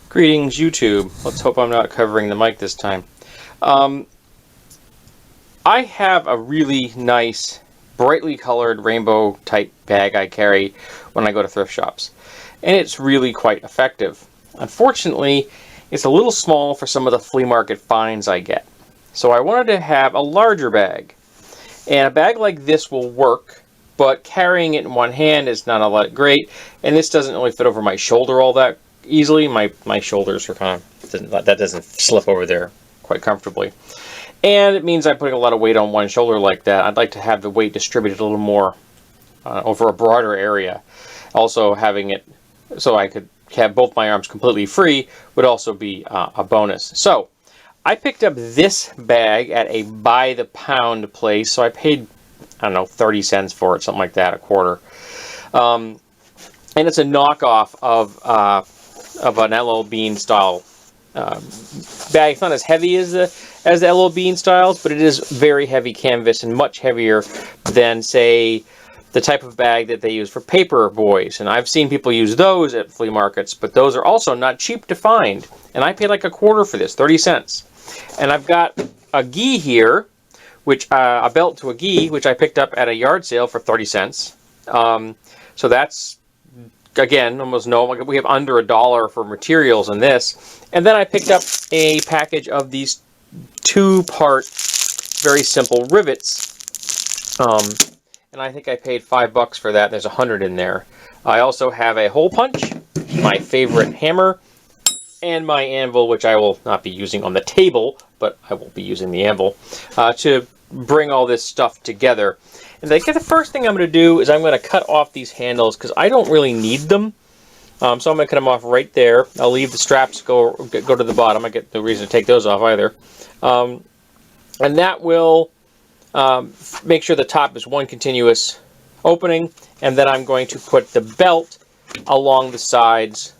Greetings, YouTube. Let's hope I'm not covering the mic this time. I have a really nice, brightly colored rainbow type bag I carry when I go to thrift shops, and it's really quite effective. Unfortunately, it's a little small for some of the flea market finds I get. So I wanted to have a larger bag, and a bag like this will work, but carrying it in one hand is not all that great, and this doesn't really fit over my shoulder all that easily. My shoulders are kind of, that doesn't slip over there quite comfortably. And it means I'm putting a lot of weight on one shoulder like that. I'd like to have the weight distributed a little more over a broader area. Also, having it so I could have both my arms completely free would also be a bonus. So I picked up this bag at a by the pound place. So I paid, I don't know, 30 cents for it, something like that, a quarter. And it's a knockoff of an LL Bean style bag. It's not as heavy as the LL Bean styles, but it is very heavy canvas and much heavier than, say, the type of bag that they use for paper boys. And I've seen people use those at flea markets, but those are also not cheap to find. And I paid like a quarter for this, 30 cents. And I've got a gi here, which a belt to a gi, which I picked up at a yard sale for 30 cents. So that's, again, almost no, we have under $1 for materials in this. And then I picked up a package of these 2-part, very simple rivets. And I think I paid $5 for that. There's 100 in there. I also have a hole punch, my favorite hammer, and my anvil, which I will not be using on the table, but I will be using the anvil to bring all this stuff together. And the first thing I'm going to do is I'm going to cut off these handles because I don't really need them. So I'm going to cut them off right there. I'll leave the straps go to the bottom. I get no reason to take those off either. And that will make sure the top is one continuous opening. And then I'm going to put the belt along the sides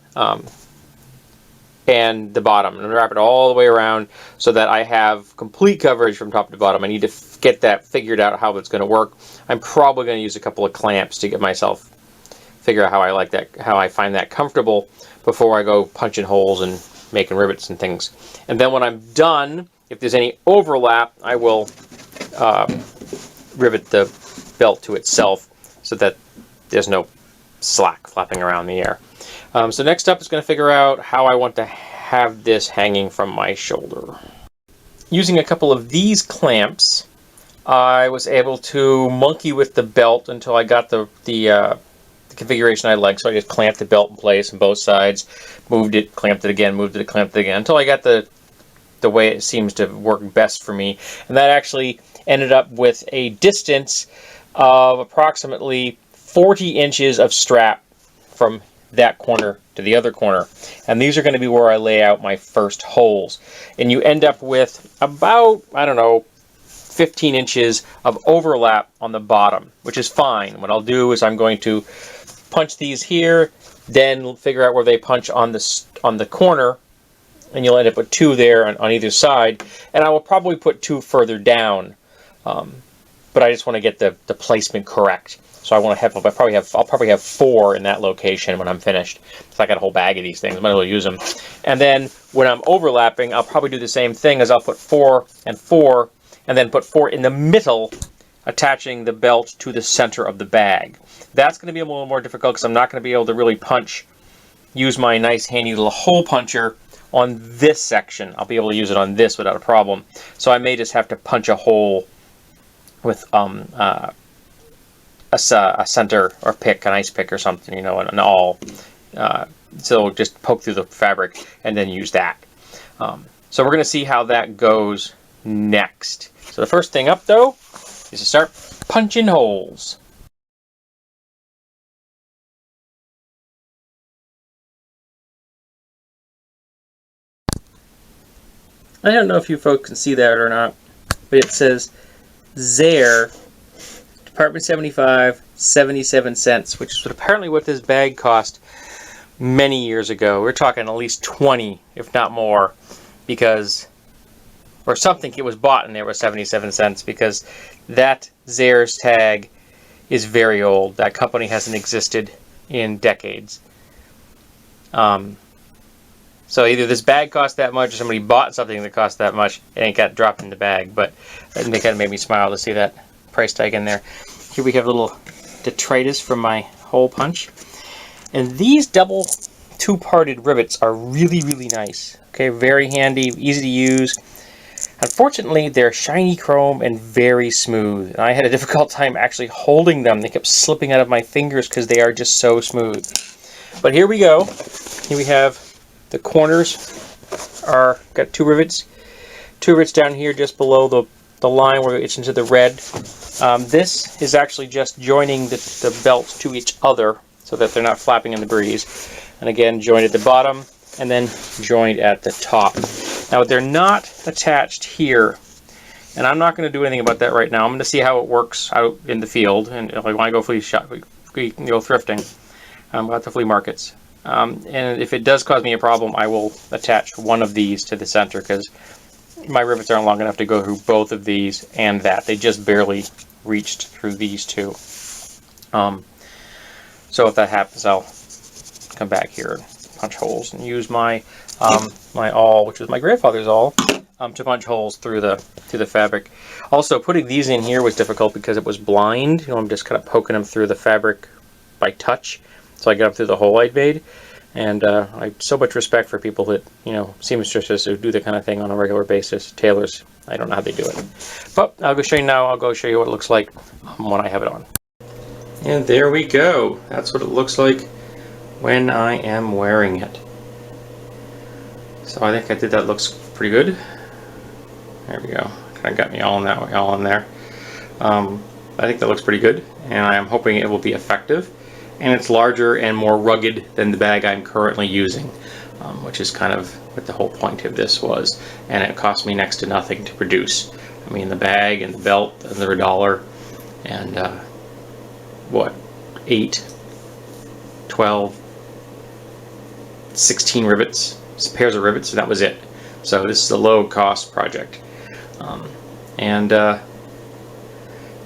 and the bottom, and wrap it all the way around so that I have complete coverage from top to bottom. I need to get that figured out, how it's going to work. I'm probably going to use a couple of clamps to get myself figure out how I like that, how I find that comfortable before I go punching holes and making rivets and things. And then when I'm done, if there's any overlap, I will rivet the belt to itself so that there's no slack flapping around the air. So next up is going to figure out how I want to have this hanging from my shoulder. Using a couple of these clamps, I was able to monkey with the belt until I got the configuration I like. So I just clamped the belt in place on both sides, moved it, clamped it again, moved it, clamped it again, until I got the way it seems to work best for me. And that actually ended up with a distance of approximately 40 inches of strap from that corner to the other corner. And these are going to be where I lay out my first holes. And you end up with about, I don't know, 15 inches of overlap on the bottom, which is fine. What I'll do is I'm going to punch these here, then figure out where they punch on the corner, and you'll end up with 2 there on either side. And I will probably put 2 further down, but I just want to get the placement correct. So I want to have, I'll probably have 4 in that location when I'm finished. So I got a whole bag of these things. I might as well use them. And then when I'm overlapping, I'll probably do the same thing, as I'll put 4 and 4, and then put 4 in the middle, attaching the belt to the center of the bag. That's going to be a little more difficult because I'm not going to be able to really use my nice handy little hole puncher on this section. I'll be able to use it on this without a problem. So I may just have to punch a hole with a center or pick, an ice pick or something, you know, an awl. So just poke through the fabric and then use that. So we're going to see how that goes next. So the first thing up, though, is to start punching holes. I don't know if you folks can see that or not, but it says Zare Department 75, 77 cents, which is apparently what this bag cost many years ago. We're talking at least 20, if not more, because, or something, it was bought and there was 77 cents, because that Zare's tag is very old. That company hasn't existed in decades. So either this bag cost that much or somebody bought something that cost that much and it got dropped in the bag. But that kind of made me smile to see that price tag in there. Here we have a little detritus from my hole punch. And these double two-parted rivets are really, really nice. Okay, very handy, easy to use. Unfortunately, they're shiny chrome and very smooth. And I had a difficult time actually holding them. They kept slipping out of my fingers because they are just so smooth. But here we go. Here we have the corners are got two rivets down here just below the line where it's into the red. This is actually just joining the belts to each other so that they're not flapping in the breeze. And again, joined at the bottom and then joined at the top. Now they're not attached here, and I'm not going to do anything about that right now. I'm going to see how it works out in the field, and if I want to go go thrifting, at the flea markets. And if it does cause me a problem, I will attach one of these to the center because my rivets aren't long enough to go through both of these and that. They just barely reached through these two. So if that happens, I'll come back here and punch holes and use my my awl, which was my grandfather's awl, to punch holes through the fabric. Also, putting these in here was difficult because it was blind. I'm just kind of poking them through the fabric by touch. So I got up through the hole I'd made, and I have so much respect for people that, seamstresses who do that kind of thing on a regular basis. Tailors, I don't know how they do it. But I'll go show you now. I'll go show you what it looks like when I have it on. And there we go. That's what it looks like when I am wearing it. So I think I did that. Looks pretty good. There we go. Kind of got me all in that way, all in there. I think that looks pretty good, and I'm hoping it will be effective. And it's larger and more rugged than the bag I'm currently using, which is kind of what the whole point of this was. And it cost me next to nothing to produce. I mean, the bag and the belt and the $1 and what, 8, 12, 16 rivets, pairs of rivets, and that was it. So this is a low-cost project. Now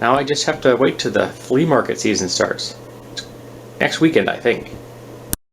I just have to wait till the flea market season starts. Next weekend, I think.